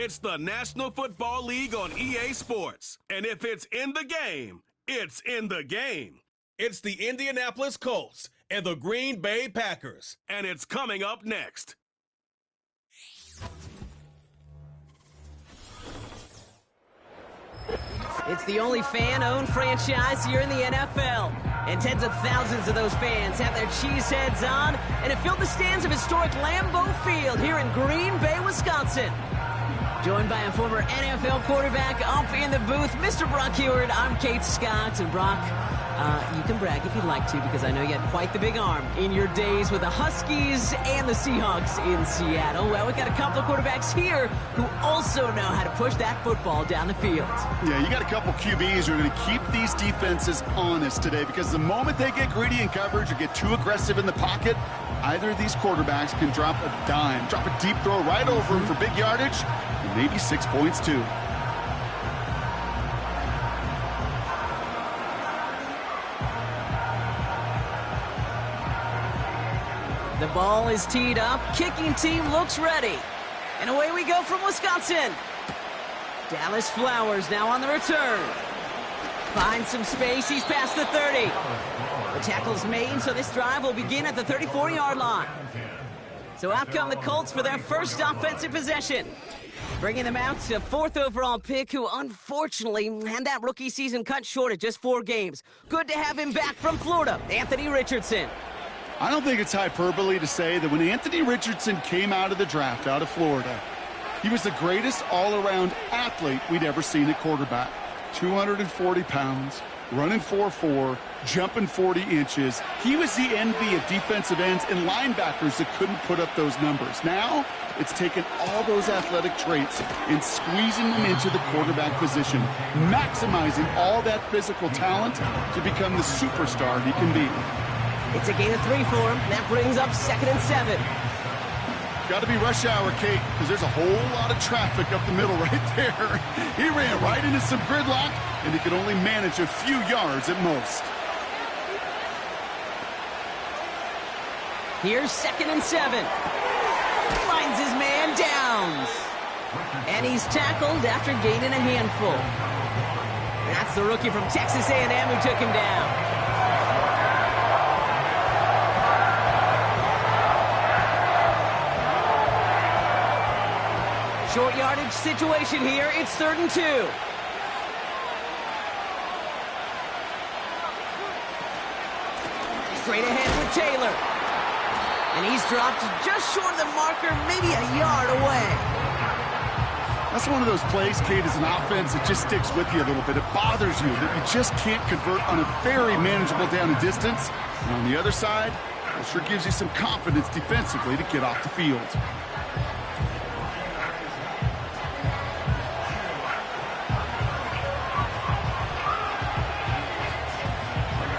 It's the National Football League on EA Sports. And if it's in the game, it's in the game. It's the Indianapolis Colts and the Green Bay Packers. And it's coming up next. It's the only fan-owned franchise here in the NFL. And tens of thousands of those fans have their cheeseheads on, and it filled the stands of historic Lambeau Field here in Green Bay, Wisconsin. Joined by a former NFL quarterback up in the booth, Mr. Brock Heward. I'm Kate Scott, and Brock, you can brag if you'd like to, because I know you had quite the big arm in your days with the Huskies and the Seahawks in Seattle. Well, we've got a couple of quarterbacks here who also know how to push that football down the field. Yeah, you got a couple QBs who are going to keep these defenses honest today, because the moment they get greedy in coverage or get too aggressive in the pocket, either of these quarterbacks can drop a dime, drop a deep throw right over him for big yardage, and maybe 6 points too. The ball is teed up. Kicking team looks ready. And away we go from Wisconsin. Dallas Flowers now on the return. Finds some space. He's past the 30. The tackle's made, so this drive will begin at the 34-yard line. So out come the Colts for their first offensive possession. Bringing them out to fourth overall pick, who unfortunately had that rookie season cut short at just 4 games. Good to have him back from Florida, Anthony Richardson. I don't think it's hyperbole to say that when Anthony Richardson came out of the draft out of Florida, he was the greatest all-around athlete we'd ever seen at quarterback. 240 pounds, running 4.4, jumping 40 inches. He was the envy of defensive ends and linebackers that couldn't put up those numbers. Now, it's taken all those athletic traits and squeezing them into the quarterback position, maximizing all that physical talent to become the superstar he can be. It's a gain of 3 for him. That brings up 2nd and 7. Got to be rush hour, Kate, because there's a whole lot of traffic up the middle right there. He ran right into some gridlock, and he could only manage a few yards at most. Here's 2nd and 7. Finds his man, Downs. And he's tackled after gaining a handful. That's the rookie from Texas A&M who took him down. Short yardage situation here. It's 3rd and 2. Straight ahead with Taylor. And he's dropped just short of the marker, maybe a yard away. That's one of those plays, Kate, as an offense that just sticks with you a little bit. It bothers you that you just can't convert on a very manageable down and distance. And on the other side, it sure gives you some confidence defensively to get off the field.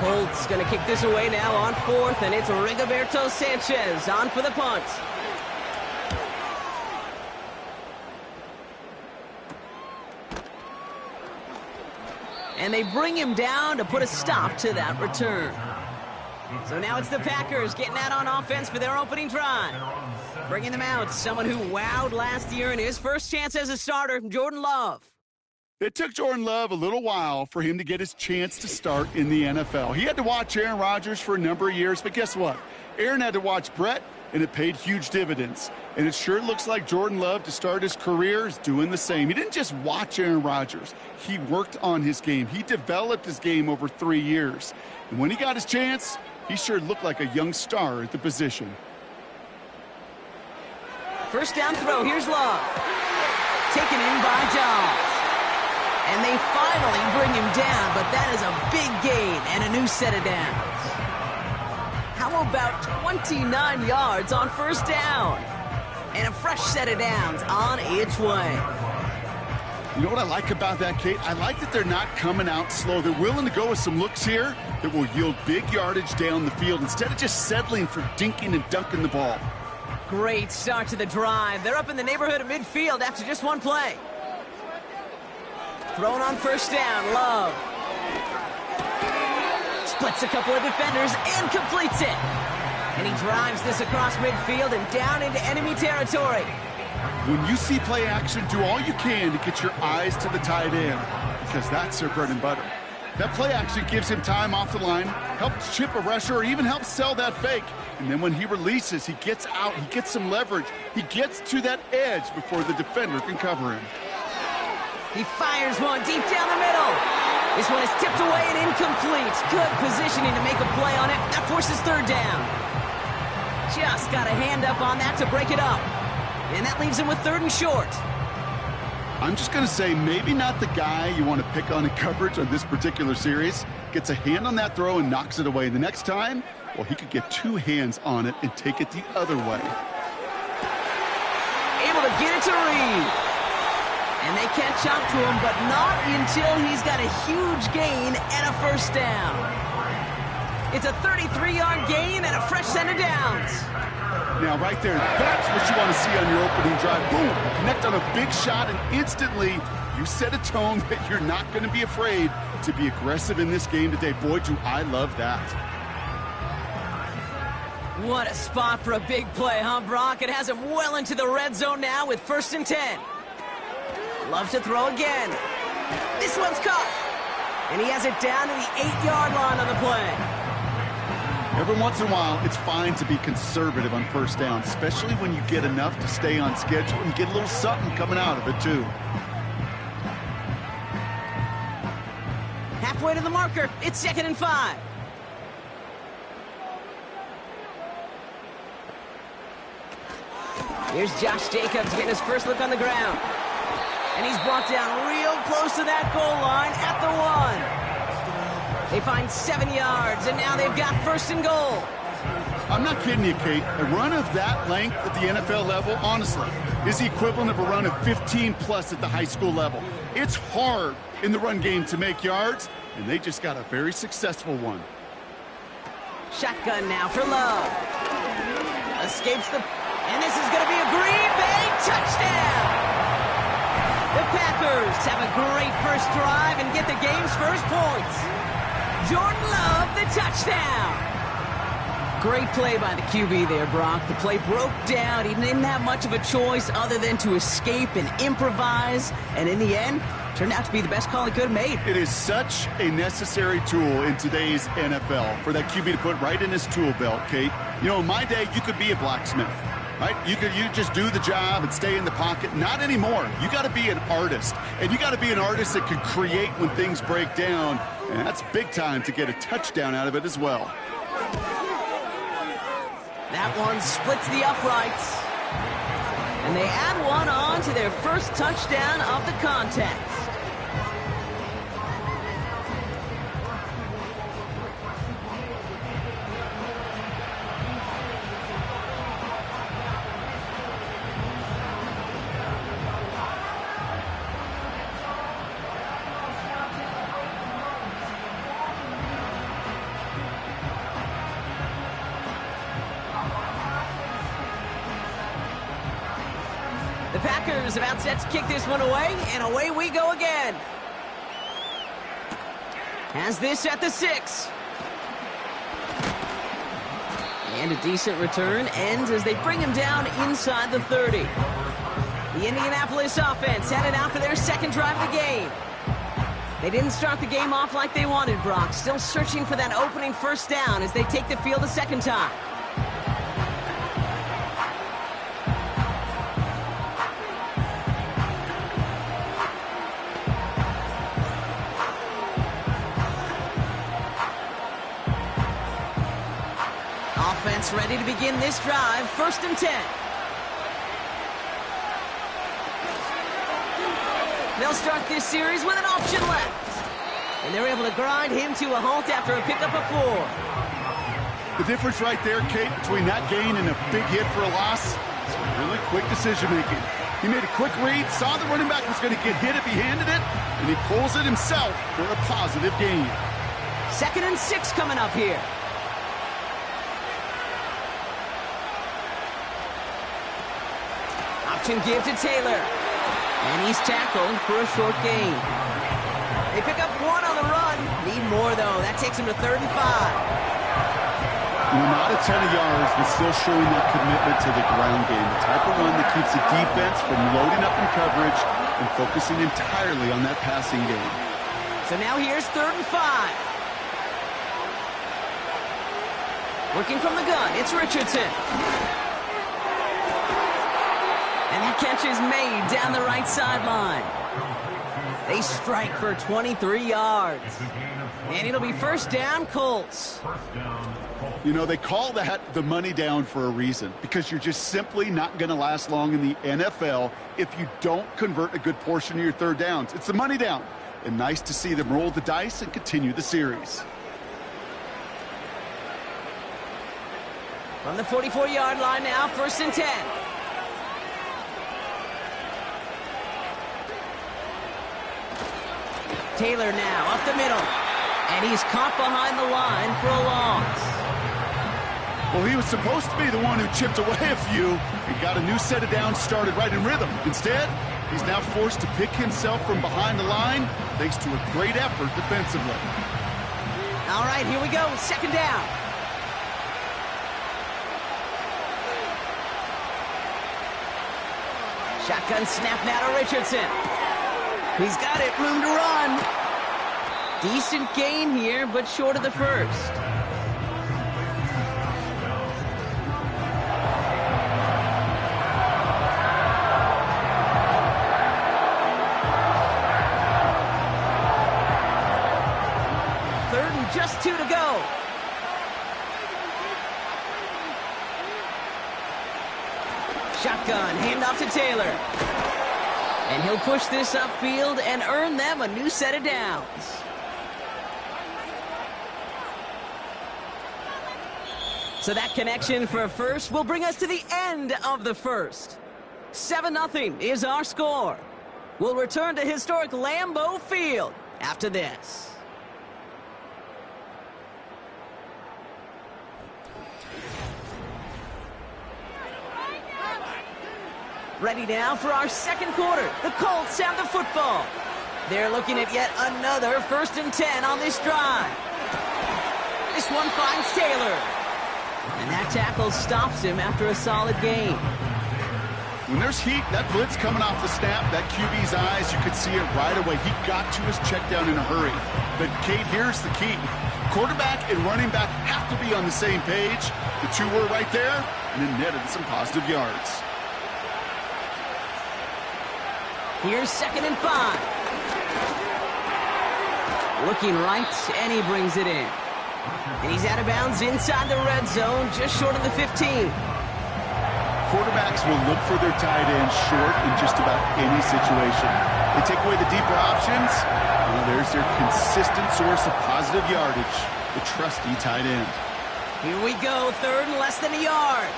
Colts going to kick this away now on 4th, and it's Rigoberto Sanchez on for the punt. And they bring him down to put a stop to that return. So now it's the Packers getting out on offense for their opening drive. Bringing them out, someone who wowed last year in his first chance as a starter, Jordan Love. It took Jordan Love a little while for him to get his chance to start in the NFL. He had to watch Aaron Rodgers for a number of years, but guess what? Aaron had to watch Brett, and it paid huge dividends. And it sure looks like Jordan Love, to start his career, is doing the same. He didn't just watch Aaron Rodgers. He worked on his game. He developed his game over 3 years. And when he got his chance, he sure looked like a young star at the position. First down throw. Here's Love. Taken in by Dawes. And they finally bring him down, but that is a big gain and a new set of downs. How about 29 yards on first down? And a fresh set of downs on its way. You know what I like about that, Kate? I like that they're not coming out slow. They're willing to go with some looks here that will yield big yardage down the field instead of just settling for dinking and dunking the ball. Great start to the drive. They're up in the neighborhood of midfield after just 1 play. Thrown on first down, Love. Splits a couple of defenders and completes it. And he drives this across midfield and down into enemy territory. When you see play action, do all you can to get your eyes to the tight end, because that's their bread and butter. That play action gives him time off the line, helps chip a rusher, or even helps sell that fake. And then when he releases, he gets out, he gets some leverage. He gets to that edge before the defender can cover him. He fires one deep down the middle. This one is tipped away and incomplete. Good positioning to make a play on it. That forces third down. Just got a hand up on that to break it up. And that leaves him with third and short. I'm just going to say maybe not the guy you want to pick on in coverage on this particular series. Gets a hand on that throw and knocks it away. The next time, well, he could get two hands on it and take it the other way. Able to get it to Reed. And they catch up to him, but not until he's got a huge gain and a first down. It's a 33-yard gain and a fresh set of downs. Now, right there, that's what you want to see on your opening drive. Boom, connect on a big shot, and instantly you set a tone that you're not going to be afraid to be aggressive in this game today. Boy, do I love that. What a spot for a big play, huh, Brock? It has him well into the red zone now with 1st and 10. Loves to throw again. This one's caught. And he has it down to the 8-yard line on the play. Every once in a while, it's fine to be conservative on first down, especially when you get enough to stay on schedule and get a little something coming out of it, too. Halfway to the marker. It's 2nd and 5. Here's Josh Jacobs getting his first look on the ground. And he's brought down real close to that goal line at the 1. They find 7 yards, and now they've got 1st and goal. I'm not kidding you, Kate. A run of that length at the NFL level, honestly, is the equivalent of a run of 15-plus at the high school level. It's hard in the run game to make yards, and they just got a very successful one. Shotgun now for Love. Escapes the... And this is going to be a Green Bay touchdown! The Packers have a great first drive and get the game's first points. Jordan Love, the touchdown. Great play by the QB there, Brock. The play broke down. He didn't have much of a choice other than to escape and improvise. And in the end, turned out to be the best call he could have made. It is such a necessary tool in today's NFL for that QB to put right in his tool belt, Kate. You know, in my day, you could be a blacksmith. Right? You just do the job and stay in the pocket. Not anymore. You got to be an artist. And you got to be an artist that can create when things break down. And that's big time to get a touchdown out of it as well. That one splits the uprights. And they add one on to their first touchdown of the contest. The Packers about set to kick this one away, and away we go again. Has this at the 6. And a decent return ends as they bring him down inside the 30. The Indianapolis offense headed out for their second drive of the game. They didn't start the game off like they wanted, Brock. Still searching for that opening first down as they take the field a second time. Offense ready to begin this drive. 1st and 10. They'll start this series with an option left. And they're able to grind him to a halt after a pickup of 4. The difference right there, Kate, between that gain and a big hit for a loss is really quick decision-making. He made a quick read, saw the running back was going to get hit if he handed it, and he pulls it himself for a positive gain. 2nd and 6 coming up here. Option give to Taylor. And he's tackled for a short gain. They pick up 1 on the run. Need more, though. That takes him to 3rd and 5. Not a ton of yards, but still showing that commitment to the ground game. The type of run that keeps the defense from loading up in coverage and focusing entirely on that passing game. So now here's 3rd and 5. Working from the gun, it's Richardson. And that catch is made down the right sideline. They strike for 23 yards. And it'll be 1st down, Colts. They call that the money down for a reason, because you're just simply not going to last long in the NFL if you don't convert a good portion of your 3rd downs. It's the money down. And nice to see them roll the dice and continue the series. From the 44-yard line now, 1st and 10. Taylor now up the middle. And he's caught behind the line for a loss. Well, he was supposed to be the one who chipped away a few and got a new set of downs started right in rhythm. Instead, he's now forced to pick himself from behind the line thanks to a great effort defensively. All right, here we go. 2nd down. Shotgun snap now to Richardson. He's got it. Room to run. Decent gain here, but short of the 1st. Just 2 to go. Shotgun, handoff to Taylor. And he'll push this upfield and earn them a new set of downs. So that connection for a 1st will bring us to the end of the 1st. 7-0 is our score. We'll return to historic Lambeau Field after this. Ready now for our 2nd quarter. The Colts have the football. They're looking at yet another 1st and 10 on this drive. This one finds Taylor. And that tackle stops him after a solid gain. When there's heat, that blitz coming off the snap, that QB's eyes, you could see it right away. He got to his check down in a hurry. But, Kate, here's the key. Quarterback and running back have to be on the same page. The two were right there, and it netted some positive yards. Here's 2nd and 5. Looking right, and he brings it in. And he's out of bounds inside the red zone, just short of the 15. Quarterbacks will look for their tight end short in just about any situation. They take away the deeper options. Well, there's their consistent source of positive yardage, the trusty tight end. Here we go, 3rd and less than a yard.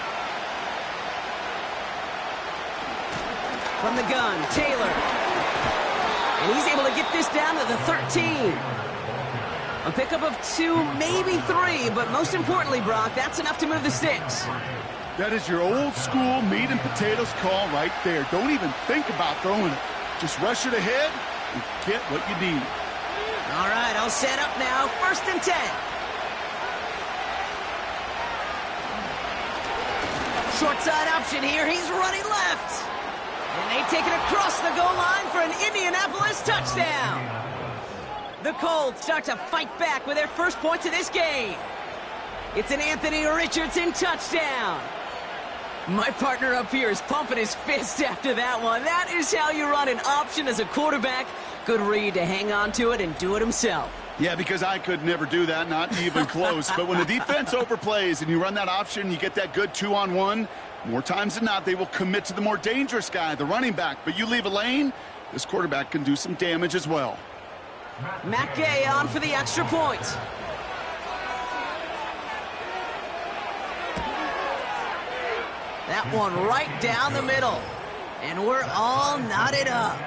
From the gun, Taylor. And he's able to get this down to the 13. A pickup of 2, maybe 3, but most importantly, Brock, that's enough to move the sticks. That is your old school meat and potatoes call right there. Don't even think about throwing it. Just rush it ahead and get what you need. All right, I'll set up now. 1st and 10. Short side option here. He's running left. And they take it across the goal line for an Indianapolis touchdown. The Colts start to fight back with their first points of this game. It's an Anthony Richardson touchdown. My partner up here is pumping his fist after that one. That is how you run an option as a quarterback. Good read to hang on to it and do it himself. Yeah, because I could never do that, not even close. But when the defense overplays and you run that option, you get that good 2-on-1, more times than not, they will commit to the more dangerous guy, the running back. But you leave a lane, this quarterback can do some damage as well. Matt Gay on for the extra point. That one right down the middle. And we're all knotted up.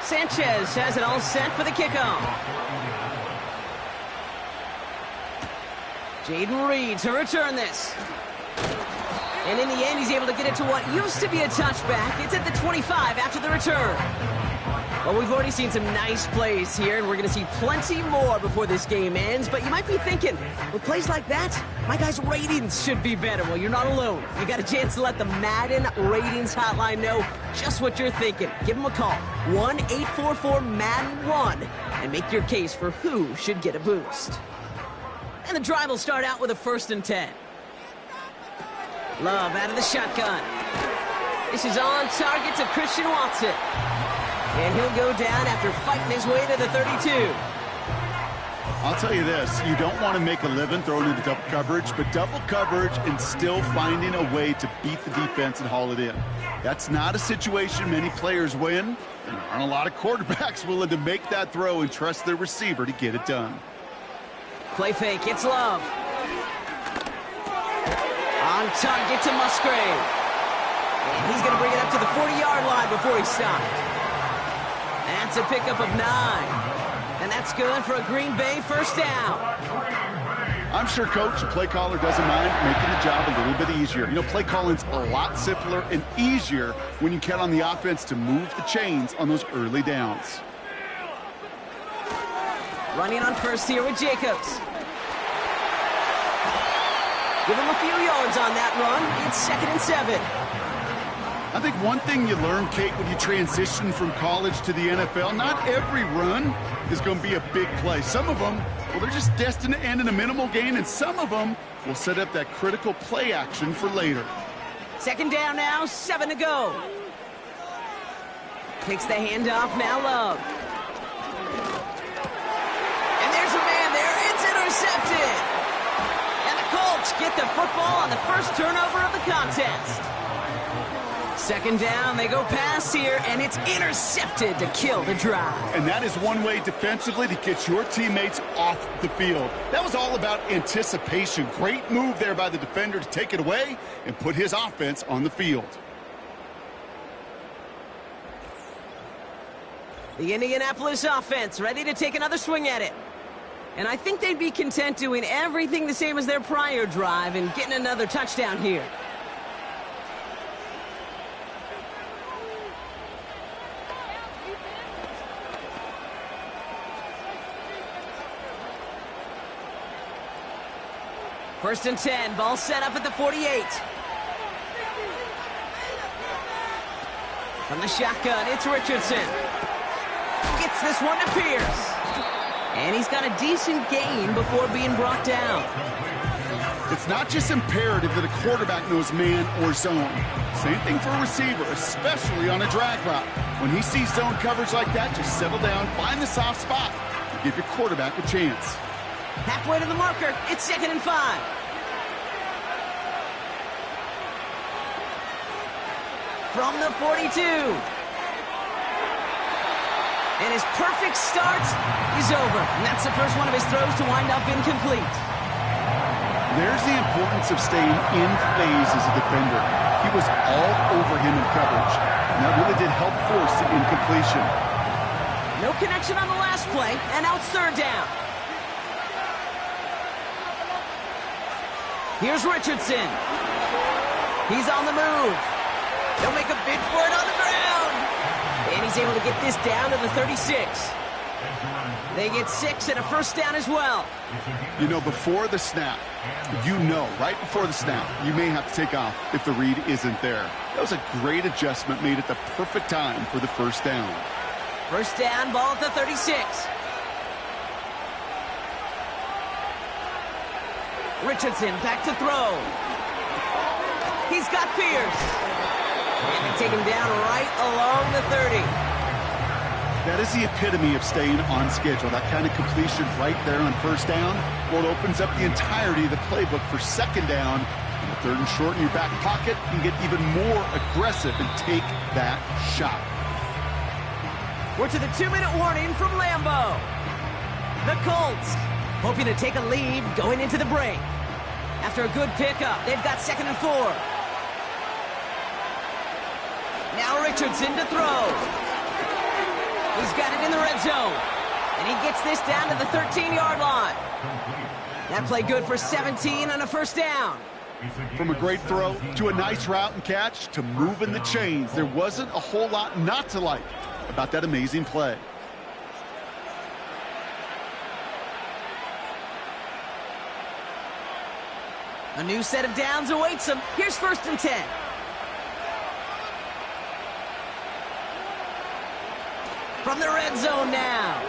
Sanchez has it all set for the kickoff. Jaden Reed to return this. And in the end, he's able to get it to what used to be a touchback. It's at the 25 after the return. Well, we've already seen some nice plays here, and we're going to see plenty more before this game ends. But you might be thinking, with plays like that, my guys' ratings should be better. Well, you're not alone. You got a chance to let the Madden ratings hotline know just what you're thinking. Give them a call, 1-844-MADDEN-1, and make your case for who should get a boost. And the drive will start out with a 1st and 10. Love out of the shotgun. This is on target to Christian Watson. And he'll go down after fighting his way to the 32. I'll tell you this, you don't want to make a living throwing into double coverage, but double coverage and still finding a way to beat the defense and haul it in. That's not a situation many players win. There aren't a lot of quarterbacks willing to make that throw and trust their receiver to get it done. Play fake, it's Love. On target to Musgrave. And he's going to bring it up to the 40-yard line before he stopped. That's a pickup of 9. And that's good for a Green Bay 1st down. I'm sure Coach, the play caller, doesn't mind making the job a little bit easier. You know, play calling's a lot simpler and easier when you count on the offense to move the chains on those early downs. Running on 1st here with Jacobs. Give him a few yards on that run. It's 2nd and 7. I think one thing you learn, Kate, when you transition from college to the NFL, not every run is going to be a big play. Some of them, well, they're just destined to end in a minimal gain, and some of them will set up that critical play action for later. 2nd down now, 7 to go. Takes the handoff, now Love. And there's a man there, it's intercepted. And the Colts get the football on the 1st turnover of the contest. 2nd down, they go pass here, and it's intercepted to kill the drive. And that is one way defensively to get your teammates off the field. That was all about anticipation. Great move there by the defender to take it away and put his offense on the field. The Indianapolis offense ready to take another swing at it. And I think they'd be content doing everything the same as their prior drive and getting another touchdown here. First and 10, ball set up at the 48. From the shotgun, it's Richardson. Gets this one to Pierce. And he's got a decent gain before being brought down. It's not just imperative that a quarterback knows man or zone. Same thing for a receiver, especially on a drag route. When he sees zone coverage like that, just settle down, find the soft spot, and give your quarterback a chance. Halfway to the marker, it's 2nd and 5. From the 42. And his perfect start is over. And that's the first one of his throws to wind up incomplete. There's the importance of staying in phase as a defender. He was all over him in coverage. And that really did help force the incompletion. No connection on the last play, and now it's 3rd down. Here's Richardson. He's on the move. They'll make a bid for it on the ground. And he's able to get this down to the 36. They get 6 and a 1st down as well. You know, before the snap, right before the snap, you may have to take off if the read isn't there. That was a great adjustment made at the perfect time for the 1st down. 1st down, ball at the 36. Richardson back to throw. He's got Pierce. And they take him down right along the 30. That is the epitome of staying on schedule. That kind of completion right there on 1st down. Well, it opens up the entirety of the playbook for 2nd down. And the 3rd and short in your back pocket, you can get even more aggressive and take that shot. We're to the 2-minute warning from Lambeau. The Colts hoping to take a lead going into the break. After a good pickup, they've got 2nd and 4. Now Richardson to throw. He's got it in the red zone. And he gets this down to the 13-yard line. That play good for 17 on a first down. From a great throw to a nice route and catch to moving the chains, there wasn't a whole lot not to like about that amazing play. A new set of downs awaits him. Here's 1st and 10. From the red zone now.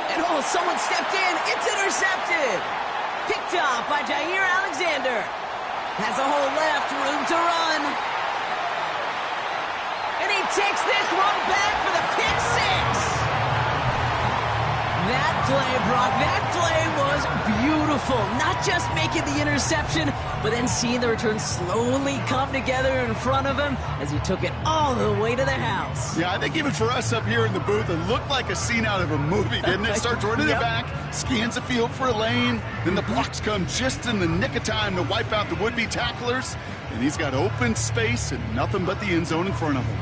And oh, someone stepped in. It's intercepted. Picked off by Jair Alexander. Has a hole left, room to run. And he takes this one back for the pick six. That play, Brock, that play was beautiful. Not just making the interception, but then seeing the return slowly come together in front of him as he took it all the way to the house. Yeah, I think even for us up here in the booth, it looked like a scene out of a movie, didn't it? Starts running it back, scans the field for a lane, then the blocks come just in the nick of time to wipe out the would-be tacklers, and he's got open space and nothing but the end zone in front of him.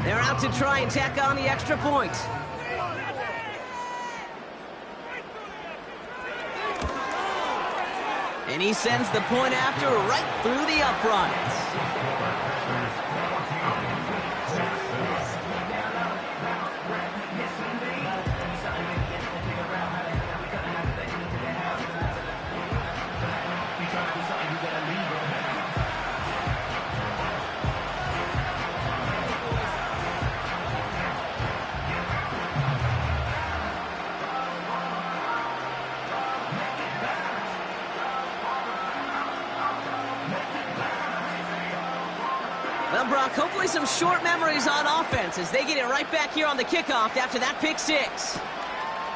They're out to try and tack on the extra point. And he sends the point after right through the uprights. Well, Brock, hopefully some short memories on offense as they get it right back here on the kickoff after that pick six.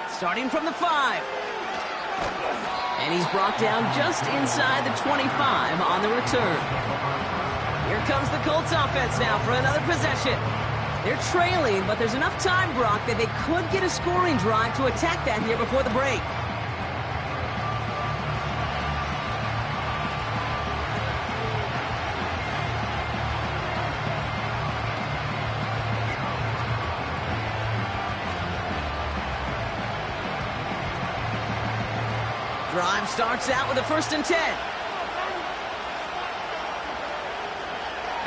Starting from the 5. And he's brought down just inside the 25 on the return. Here comes the Colts offense now for another possession. They're trailing, but there's enough time, Brock, that they could get a scoring drive to attack that here before the break. Drive starts out with a 1st and 10.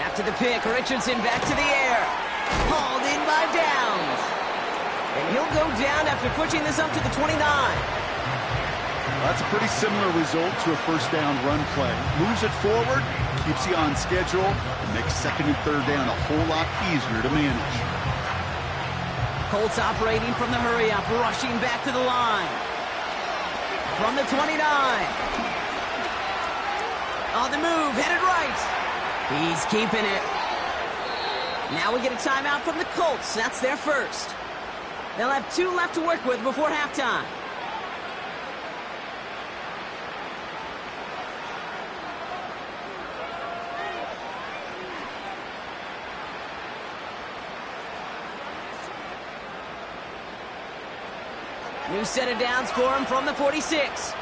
After the pick, Richardson back to the air. Hauled in by Downs. And he'll go down after pushing this up to the 29. That's a pretty similar result to a first down run play. Moves it forward, keeps you on schedule, and makes 2nd and 3rd down a whole lot easier to manage. Colts operating from the hurry up, rushing back to the line. From the 29. On the move, headed right. He's keeping it. Now we get a timeout from the Colts. That's their first. They'll have 2 left to work with before halftime. New set of downs for him from the 46.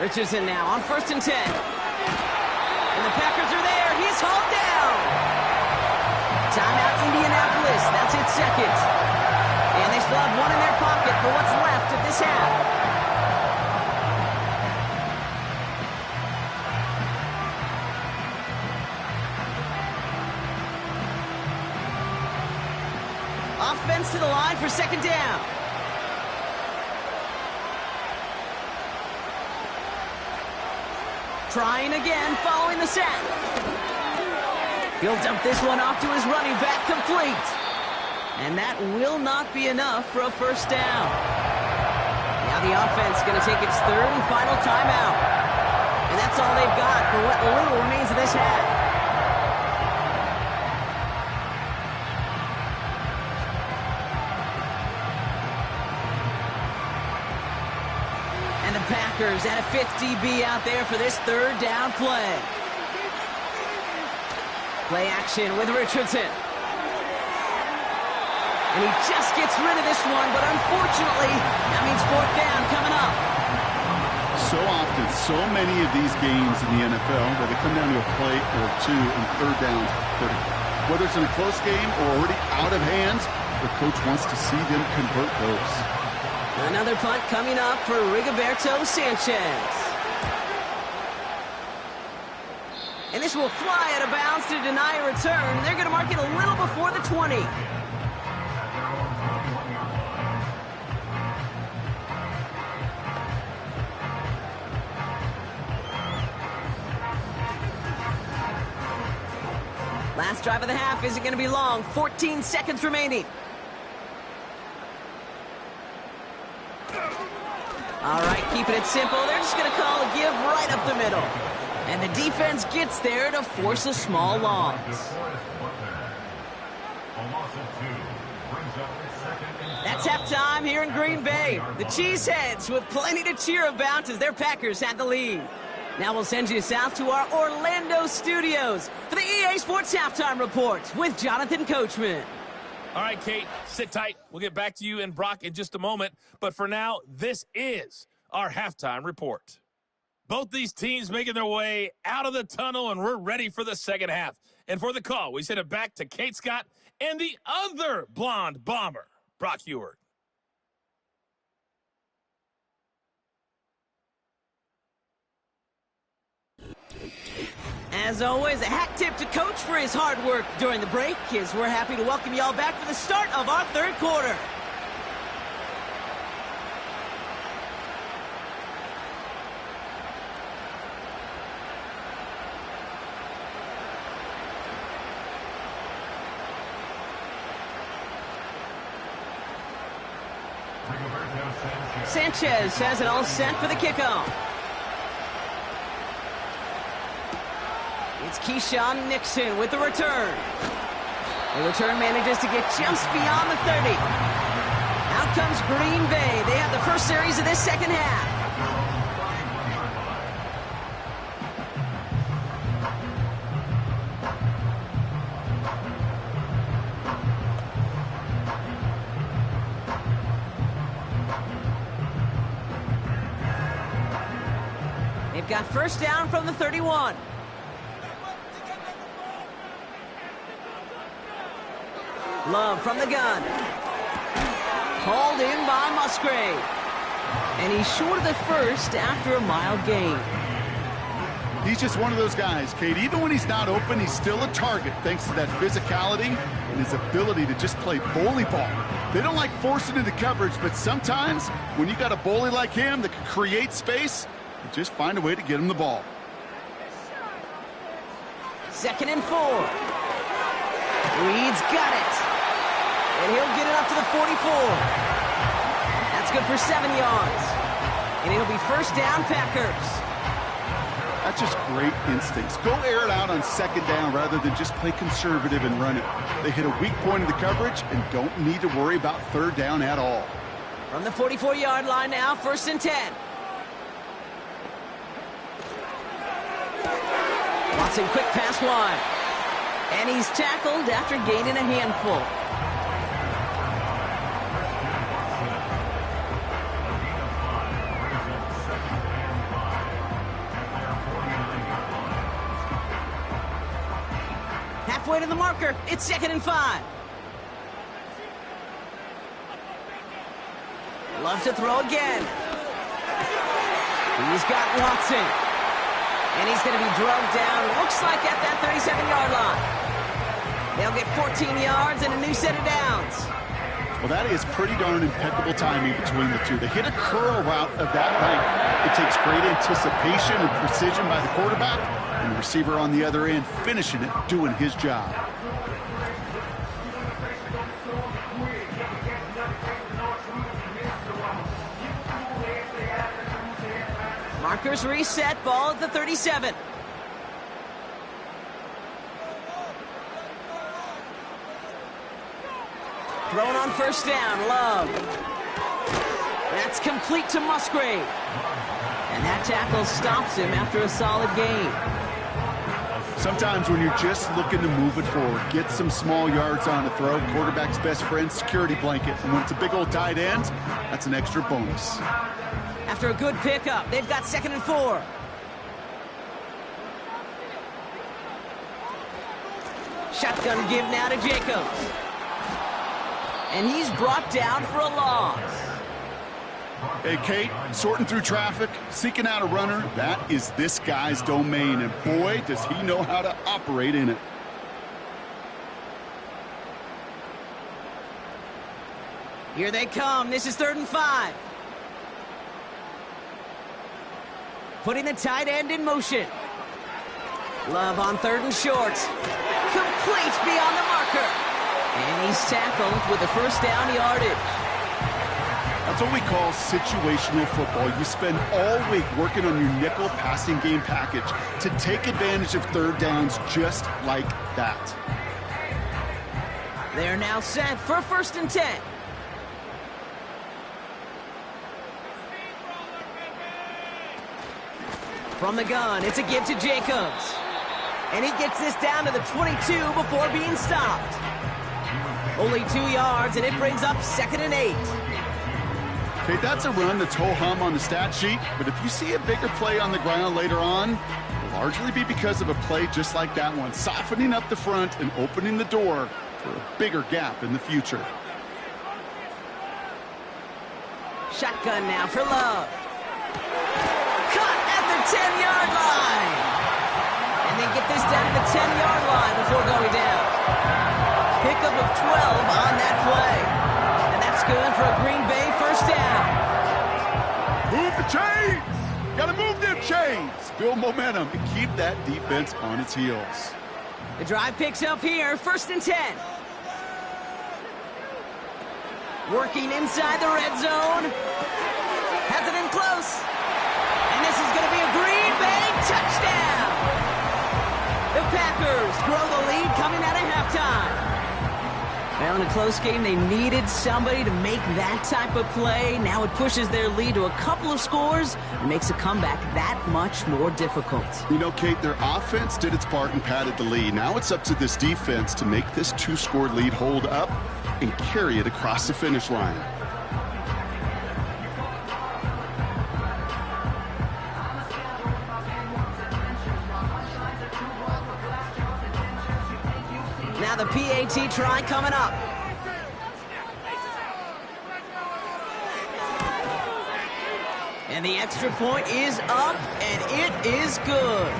Richardson now on 1st and 10. And the Packers are there. He's hauled down. Timeout Indianapolis. That's its 2nd. And they still have 1 in their pocket for what's left of this half. Offense to the line for 2nd down. Trying again, following the sack. He'll dump this one off to his running back, complete. And that will not be enough for a first down. Now the offense going to take its 3rd and final timeout. And that's all they've got for what little remains of this half. Packers at a 50 DB out there for this 3rd down play. Play action with Richardson. And he just gets rid of this one, but unfortunately, that means fourth down coming up. So often, so many of these games in the NFL where they come down to a play or two and third downs critical. Whether it's in a close game or already out of hands, the coach wants to see them convert those. Another punt coming up for Rigoberto Sanchez. And this will fly out of bounds to deny a return. They're going to mark it a little before the 20. Last drive of the half isn't going to be long. 14 seconds remaining. All right, keeping it simple. They're just going to call a give right up the middle. And the defense gets there to force a small loss. That's halftime here in Green Bay. The Cheeseheads with plenty to cheer about as their Packers had the lead. Now we'll send you south to our Orlando studios for the EA Sports Halftime Report with Jonathan Coachman. All right, Kate, sit tight. We'll get back to you and Brock in just a moment. But for now, this is our halftime report. Both these teams making their way out of the tunnel, and we're ready for the second half. And for the call, we send it back to Kate Scott and the other blonde bomber, Brock Heward. As always, a hat tip to Coach for his hard work during the break, as we're happy to welcome you all back for the start of our third quarter. Sanchez has it all set for the kickoff. It's Keyshawn Nixon with the return. The return manages to get just beyond the 30. Out comes Green Bay. They have the first series of this second half. They've got first down from the 31. Love from the gun. Hauled in by Musgrave. And he's short of the first after a mild gain. He's just one of those guys, Kate. Even when he's not open, he's still a target thanks to that physicality and his ability to just play bully ball. They don't like forcing into coverage, but sometimes when you got a bully like him that can create space, you just find a way to get him the ball. 2nd and 4. Reed's got it. And he'll get it up to the 44. That's good for 7 yards. And it'll be first down, Packers. That's just great instincts. Go air it out on 2nd down rather than just play conservative and run it. They hit a weak point in the coverage and don't need to worry about 3rd down at all. From the 44-yard line now, 1st and 10. Watson quick pass wide. And he's tackled after gaining a handful. Halfway to the marker, it's 2nd and 5. Loves to throw again. He's got Watson. And he's going to be drugged down, looks like at that 37-yard line. They'll get 14 yards and a new set of downs. Well, that is pretty darn impeccable timing between the two. They hit a curl route of that length. It takes great anticipation and precision by the quarterback, and the receiver on the other end finishing it, doing his job. Markers reset, ball at the 37. Thrown on first down, Love. That's complete to Musgrave. And that tackle stops him after a solid gain. Sometimes when you're just looking to move it forward, get some small yards on a throw, quarterback's best friend, security blanket. And when it's a big old tight end, that's an extra bonus. After a good pickup, they've got 2nd and 4. Shotgun give now to Jacobs. And he's brought down for a loss. Hey, Kate, sorting through traffic, seeking out a runner, that is this guy's domain. And boy, does he know how to operate in it. Here they come. This is 3rd and 5. Putting the tight end in motion. Love on 3rd and short. Complete beyond the marker. And he's tackled with the first down yardage. That's what we call situational football. You spend all week working on your nickel passing game package to take advantage of 3rd downs just like that. They're now set for 1st and 10. From the gun, it's a give to Jacobs. And he gets this down to the 22 before being stopped. Only 2 yards, and it brings up 2nd and 8. Okay, that's a run that's ho-hum on the stat sheet, but if you see a bigger play on the ground later on, it'll largely be because of a play just like that one, softening up the front and opening the door for a bigger gap in the future. Shotgun now for Love. Cut at the 10-yard line. And they get this down to the 10-yard line before going down. Pickup of 12 on that play. And that's good for a Green Bay first down. Move the chains! Gotta move them chains! Build momentum and keep that defense on its heels. The drive picks up here, 1st and 10. Working inside the red zone. Has it in close. And this is going to be a Green Bay touchdown. The Packers grow the lead coming out of halftime. Well, in a close game, they needed somebody to make that type of play. Now it pushes their lead to a couple of scores and makes a comeback that much more difficult. You know, Kate, their offense did its part and padded the lead. Now it's up to this defense to make this 2-score lead hold up and carry it across the finish line. Now the PAT try coming up. And the extra point is up, and it is good.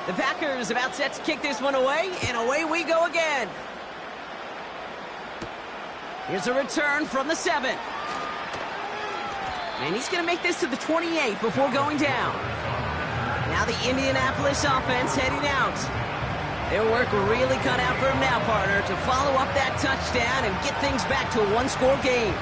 The Packers about set to kick this one away, and away we go again. Here's a return from the 7. And he's going to make this to the 28 before going down. Now the Indianapolis offense heading out. Their work really cut out for him now, partner, to follow up that touchdown and get things back to a one-score game.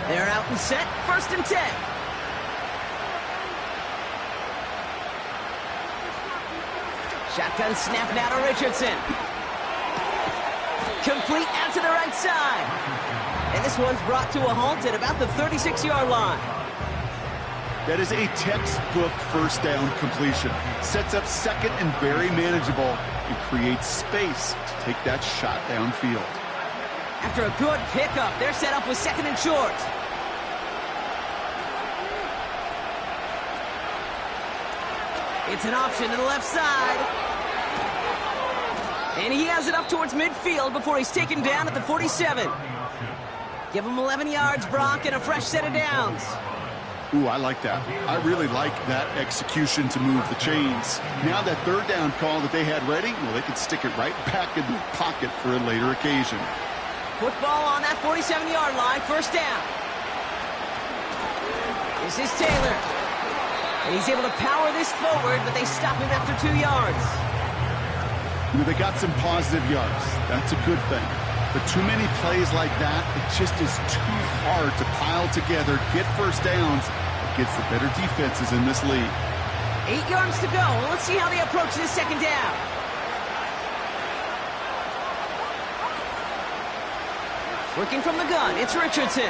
They're out and set, 1st and 10. Shotgun snap now to Richardson. Complete out to the right side. And this one's brought to a halt at about the 36-yard line. That is a textbook first down completion. Sets up second and very manageable and creates space to take that shot downfield. After a good pickup, they're set up with 2nd and short. It's an option to the left side. And he has it up towards midfield before he's taken down at the 47. Give him 11 yards, Brock, and a fresh set of downs. Ooh, I like that. I really like that execution to move the chains. Now that 3rd down call that they had ready, well, they could stick it right back in the pocket for a later occasion. Football on that 47-yard line, first down. This is Taylor. And he's able to power this forward, but they stop him after 2 yards. They got some positive yards. That's a good thing. But too many plays like that, it just is too hard to pile together, get first downs against the better defenses in this league. 8 yards to go. Let's see how they approach this second down. Working from the gun, it's Richardson.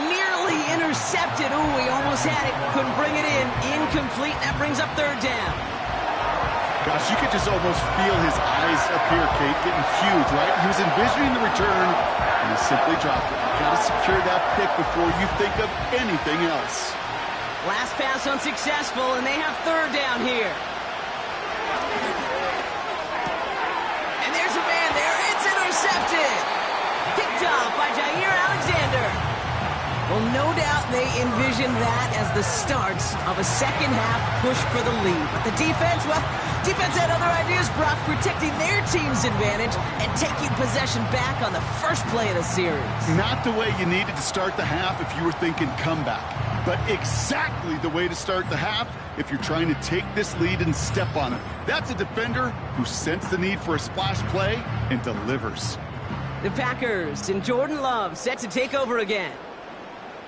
Nearly intercepted. Ooh, he almost had it. Couldn't bring it in. Incomplete. That brings up third down. Gosh, you could just almost feel his eyes up here, Kate, getting huge, right? He was envisioning the return, and he simply dropped it. Got to secure that pick before you think of anything else. Last pass unsuccessful, and they have third down here. And there's a man there. It's intercepted. Picked off by Jair Alexander. Well, no doubt they envisioned that as the start of a second-half push for the lead. But the defense, well, defense had other ideas, Brock, protecting their team's advantage and taking possession back on the first play of the series. Not the way you needed to start the half if you were thinking comeback, but exactly the way to start the half if you're trying to take this lead and step on it. That's a defender who sensed the need for a splash play and delivers. The Packers and Jordan Love set to take over again.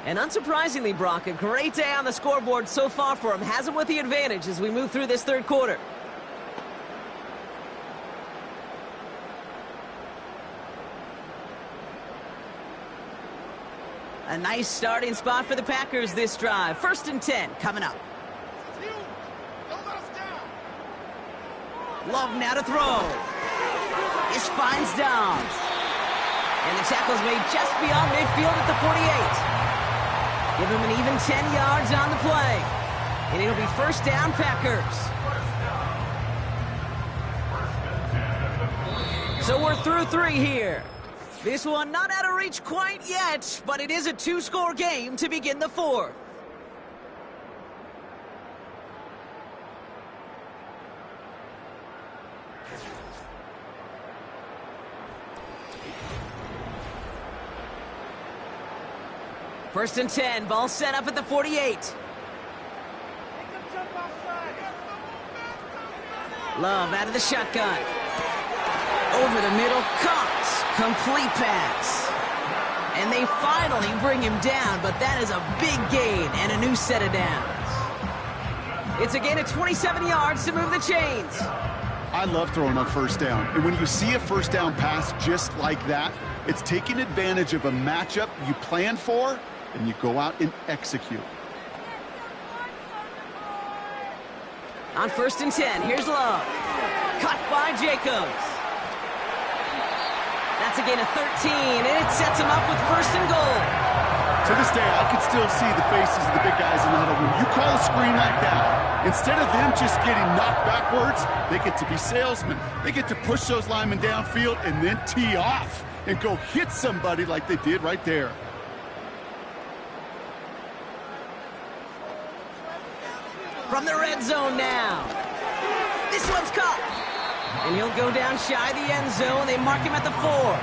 And unsurprisingly, Brock, a great day on the scoreboard so far for him. Has him with the advantage as we move through this third quarter. A nice starting spot for the Packers this drive. 1st and 10 coming up. Love now to throw. This finds Dobbs. And the tackle's made just beyond midfield at the 48. Give him an even 10 yards on the play. And it'll be first down, Packers. So we're through 3 here. This one not out of reach quite yet, but it is a 2-score game to begin the 4th. First and 10, ball set up at the 48. Love out of the shotgun. Over the middle, caught. Complete pass. And they finally bring him down, but that is a big gain and a new set of downs. It's a gain of 27 yards to move the chains. I love throwing on first down. And when you see a first down pass just like that, it's taking advantage of a matchup you planned for, and you go out and execute. On 1st and 10, here's Love. Caught by Jacobs. That's a gain of 13, and it sets him up with 1st and goal. To this day, I can still see the faces of the big guys in the huddle. When you call a screen like that, instead of them just getting knocked backwards, they get to be salesmen. They get to push those linemen downfield and then tee off and go hit somebody like they did right there. From the red zone now. This one's caught. And he'll go down shy of the end zone. They mark him at the 4.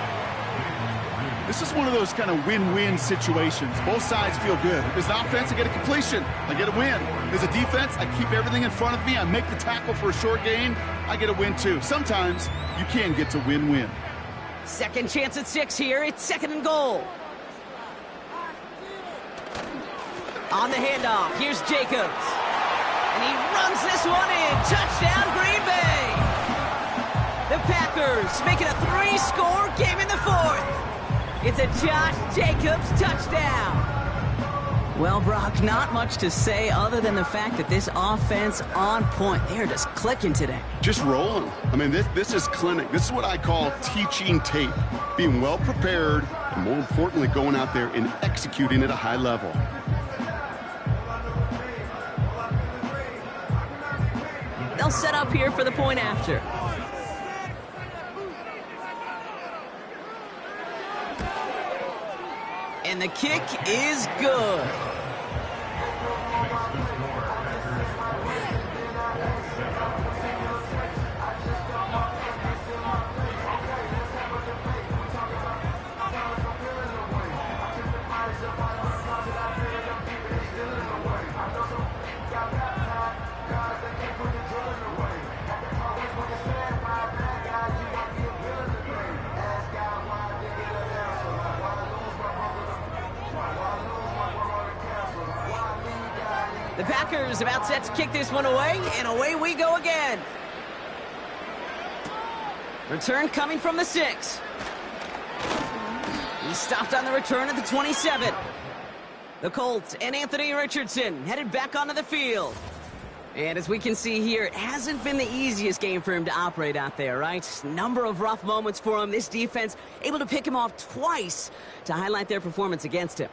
This is one of those kind of win-win situations. Both sides feel good. As an offense, I get a completion. I get a win. As a defense, I keep everything in front of me. I make the tackle for a short gain. I get a win, too. Sometimes you can get to win-win. Second chance at 6 here. It's 2nd and goal. On the handoff, here's Jacobs. And he runs this one in. Touchdown, Green Bay. The Packers make it a 3-score game in the 4th. It's a Josh Jacobs touchdown. Well, Brock, not much to say other than the fact that this offense on point. They're just clicking today. Just rolling. I mean, this is clinic. This is what I call teaching tape. Being well prepared, and more importantly, going out there and executing at a high level. They'll set up here for the point after. And the kick is good. The Packers about set to kick this one away, and away we go again. Return coming from the 6. He stopped on the return at the 27. The Colts and Anthony Richardson headed back onto the field. And as we can see here, it hasn't been the easiest game for him to operate out there, right? Number of rough moments for him. This defense able to pick him off twice to highlight their performance against him.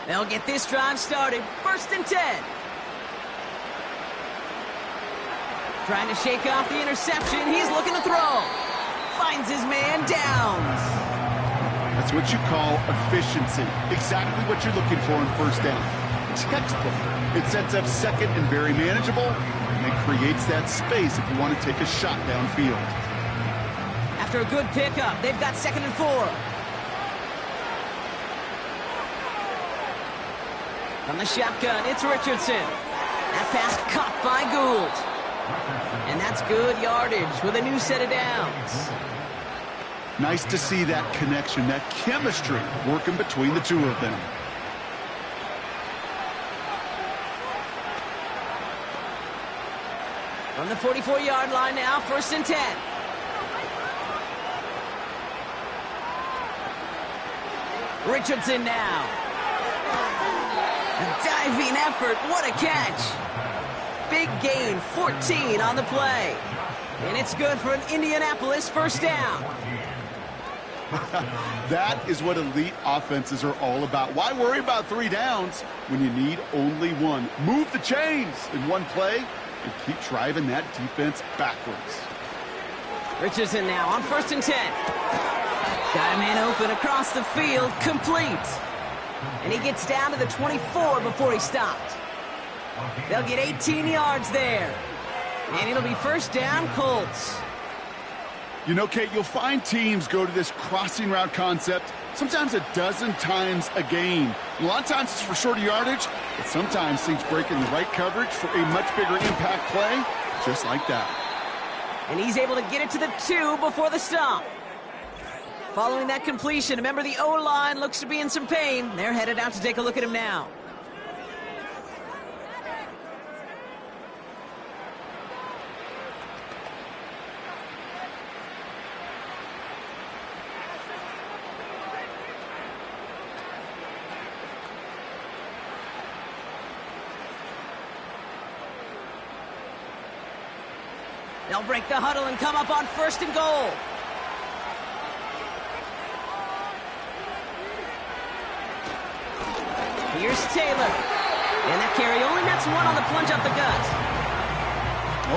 They'll get this drive started. 1st and 10. Trying to shake off the interception. He's looking to throw. Finds his man Downs. That's what you call efficiency. Exactly what you're looking for in 1st down. Textbook. It sets up 2nd and very manageable, and it creates that space if you want to take a shot downfield. After a good pickup, they've got 2nd and 4. From the shotgun, it's Richardson. That pass caught by Gould. And that's good yardage with a new set of downs. Nice to see that connection, that chemistry working between the two of them. From the 44-yard line now, 1st and 10. Richardson now. A diving effort. What a catch. Big gain, 14 on the play. And it's good for an Indianapolis 1st down. That is what elite offenses are all about. Why worry about 3 downs when you need only 1? Move the chains in one play and keep driving that defense backwards. Richardson now on 1st and 10. Got a man open across the field, complete. And he gets down to the 24 before he stopped. They'll get 18 yards there. And it'll be 1st down, Colts. You know, Kate, you'll find teams go to this crossing route concept sometimes a dozen times a game. A lot of times it's for shorter yardage, but sometimes things break in the right coverage for a much bigger impact play, just like that. And he's able to get it to the 2 before the stop. Following that completion, remember the O-line looks to be in some pain. They're headed out to take a look at him now. They'll break the huddle and come up on 1st and goal. Here's Taylor. And that carry only nets 1 on the plunge up the gut.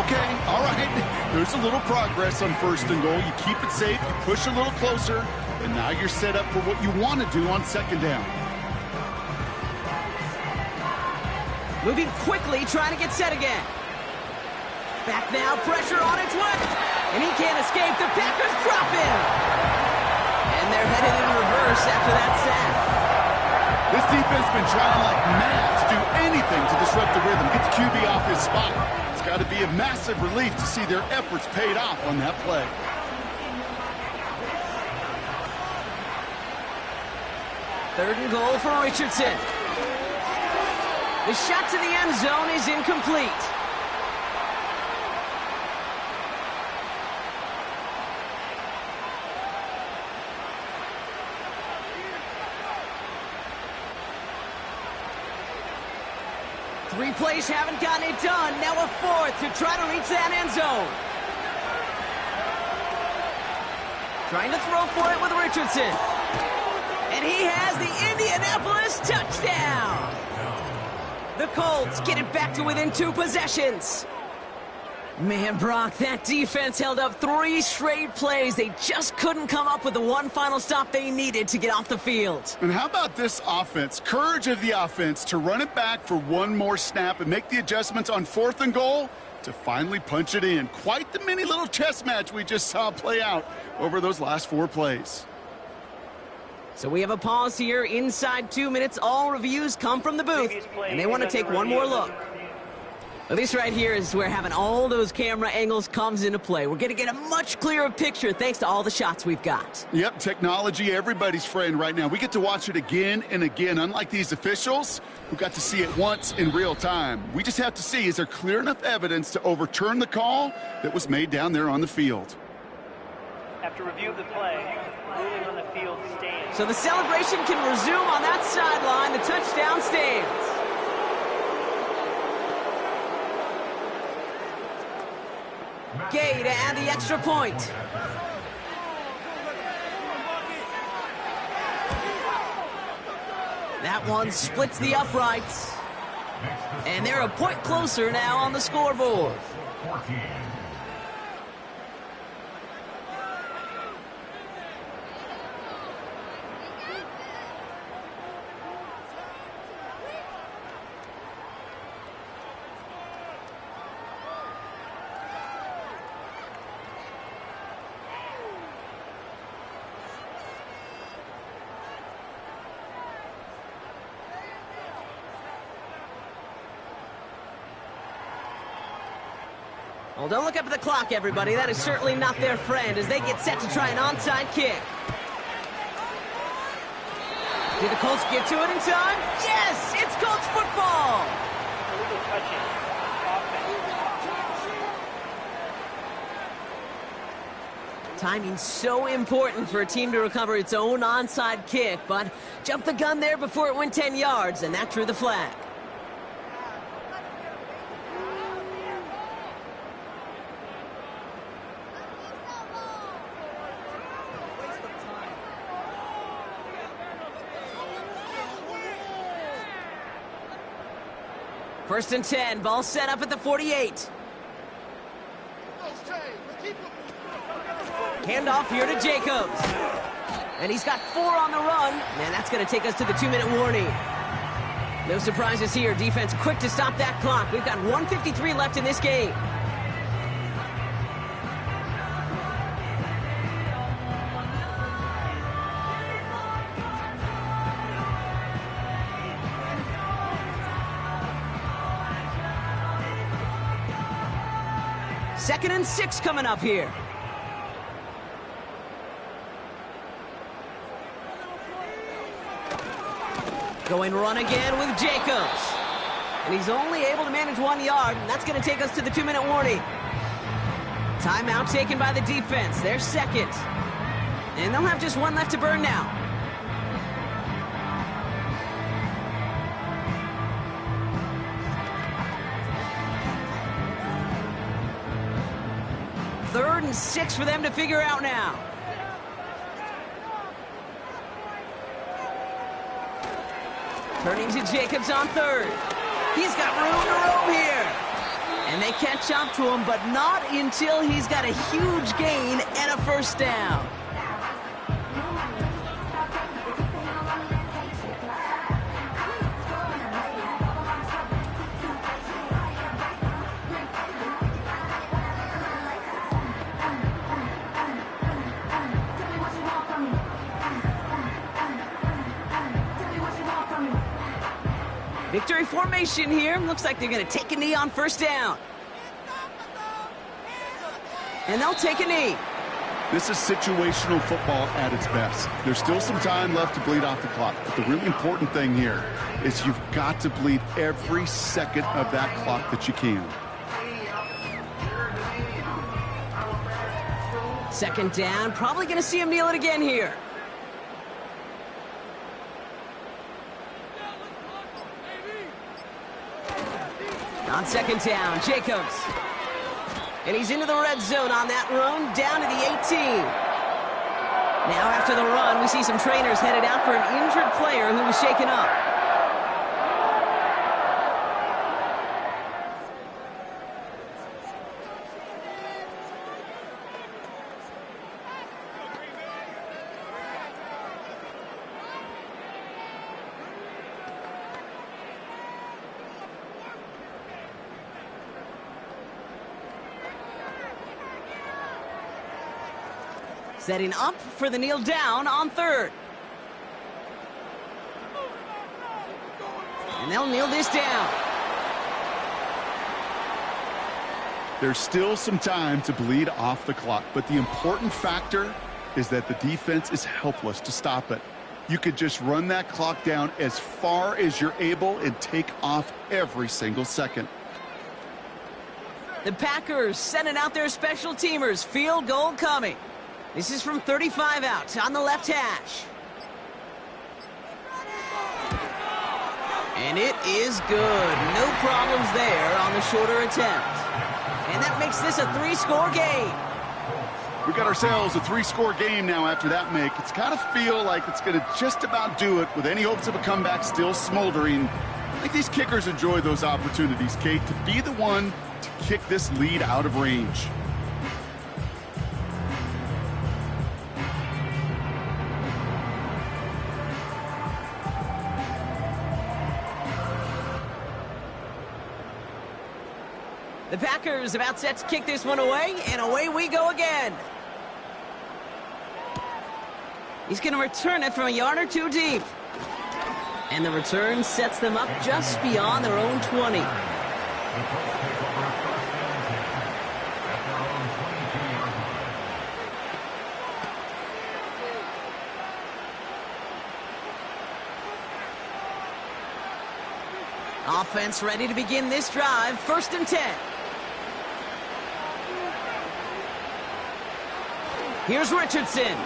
Okay, all right. There's a little progress on 1st and goal. You keep it safe, you push a little closer, and now you're set up for what you want to do on 2nd down. Moving quickly, trying to get set again. Back now, pressure on its way. And he can't escape. The Packers drop him. And they're headed in reverse after that sack. This defense has been trying like mad to do anything to disrupt the rhythm, get the QB off his spot. It's got to be a massive relief to see their efforts paid off on that play. Third and goal for Richardson. The shot to the end zone is incomplete. Three plays haven't gotten it done. Now a 4th to try to reach that end zone. Trying to throw for it with Richardson. And he has the Indianapolis touchdown. The Colts get it back to within 2 possessions. Man, Brock, that defense held up 3 straight plays. They just couldn't come up with the one final stop they needed to get off the field. And how about this offense? Courage of the offense to run it back for 1 more snap and make the adjustments on 4th and goal to finally punch it in. Quite the mini little chess match we just saw play out over those last 4 plays. So we have a pause here. Inside 2 minutes, all reviews come from the booth, and they want to take one more look. Well, this right here is where having all those camera angles comes into play. We're going to get a much clearer picture thanks to all the shots we've got. Yep, technology, everybody's friend right now. We get to watch it again and again, unlike these officials who got to see it once in real time. We just have to see, is there clear enough evidence to overturn the call that was made down there on the field? After review of the play, ruling on the field stands. So the celebration can resume on that sideline. The touchdown stands. Gay to add the extra point. That one splits the uprights. And they're a point closer now on the scoreboard. Well, don't look up at the clock, everybody. That is certainly not their friend as they get set to try an onside kick. Did the Colts get to it in time? Yes! It's Colts football! Illegal touching. Offense. Timing's so important for a team to recover its own onside kick, but jumped the gun there before it went 10 yards, and that drew the flag. First and 10, ball set up at the 48. Handoff here to Jacobs. And he's got 4 on the run. Man, that's going to take us to the 2-minute warning. No surprises here. Defense quick to stop that clock. We've got 1:53 left in this game. Second and 6 coming up here. Going run again with Jacobs. And he's only able to manage 1 yard, and that's going to take us to the 2-minute warning. Timeout taken by the defense. They're second. And they'll have just 1 left to burn now. Third and 6 for them to figure out now. Turning to Jacobs on third. He's got room to roam here. And they catch up to him, but not until he's got a huge gain and a first down. Victory formation here. Looks like they're going to take a knee on first down. And they'll take a knee. This is situational football at its best. There's still some time left to bleed off the clock. But the really important thing here is you've got to bleed every second of that clock that you can. Second down. Probably going to see him kneel it again here. On second down, Jacobs. And he's into the red zone on that run, down to the 18. Now after the run, we see some trainers headed out for an injured player who was shaken up. Setting up for the kneel down on third. And they'll kneel this down. There's still some time to bleed off the clock, but the important factor is that the defense is helpless to stop it. You could just run that clock down as far as you're able and take off every single second. The Packers sending out their special teamers. Field goal coming. This is from 35 out on the left hash. And it is good. No problems there on the shorter attempt. And that makes this a 3-score game. We got ourselves a 3-score game now after that make. It's got to feel like it's going to just about do it with any hopes of a comeback still smoldering. I think these kickers enjoy those opportunities, Kate, to be the one to kick this lead out of range. The Packers about set to kick this one away, and away we go again. He's going to return it from a yard or two deep. And the return sets them up just beyond their own 20. Offense ready to begin this drive. 1st and 10. Here's Richardson.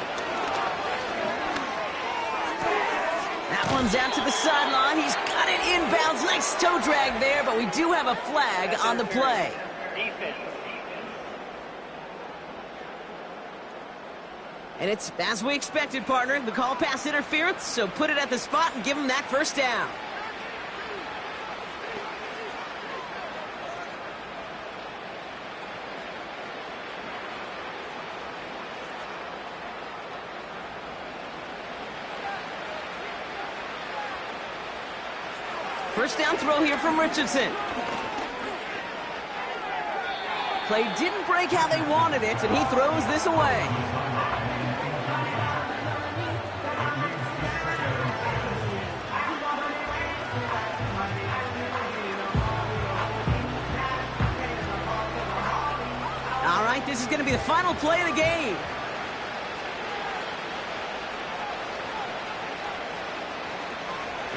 That one's out to the sideline. He's got it inbounds. Nice toe drag there, but we do have a flag on the play. And it's as we expected, partner. The call pass interference, so put it at the spot and give him that 1st down. First down throw here from Richardson. Play didn't break how they wanted it, and he throws this away. All right, this is going to be the final play of the game.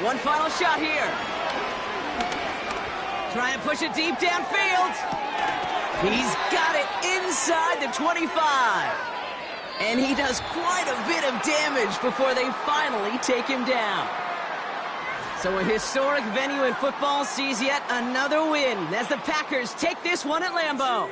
One final shot here. Try and push it deep downfield. He's got it inside the 25. And he does quite a bit of damage before they finally take him down. So a historic venue in football sees yet another win as the Packers take this one at Lambeau.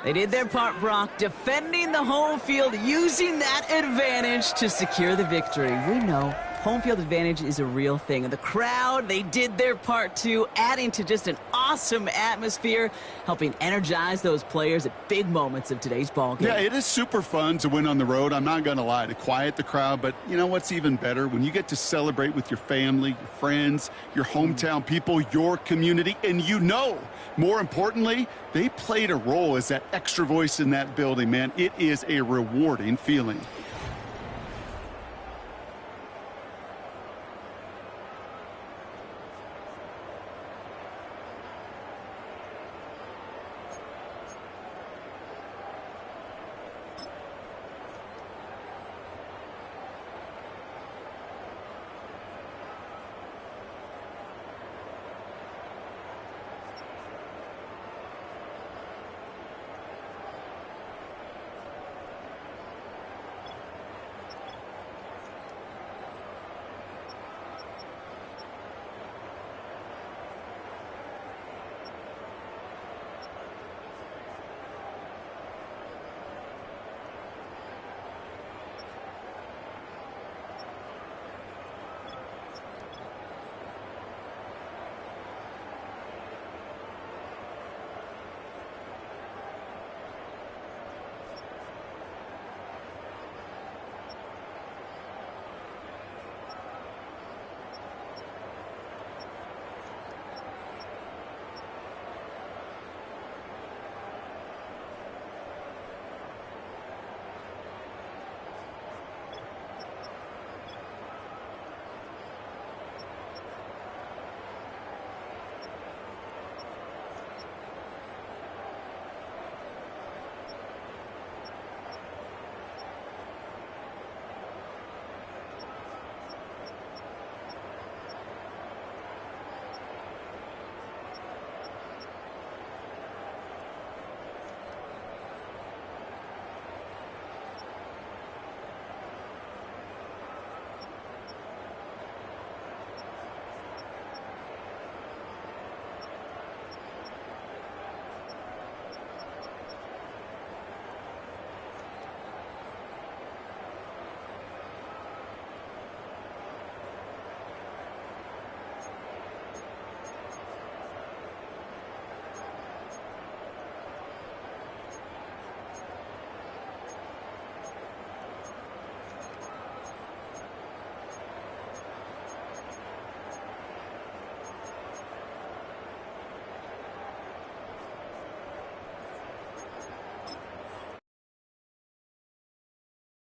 They did their part, Brock, defending the home field, using that advantage to secure the victory. We know home field advantage is a real thing. And the crowd, they did their part too, adding to just an awesome atmosphere, helping energize those players at big moments of today's ball game. Yeah, it is super fun to win on the road. I'm not going to lie, to quiet the crowd. But you know what's even better? When you get to celebrate with your family, your friends, your hometown people, your community, and you know, more importantly, they played a role as that extra voice in that building, man. It is a rewarding feeling.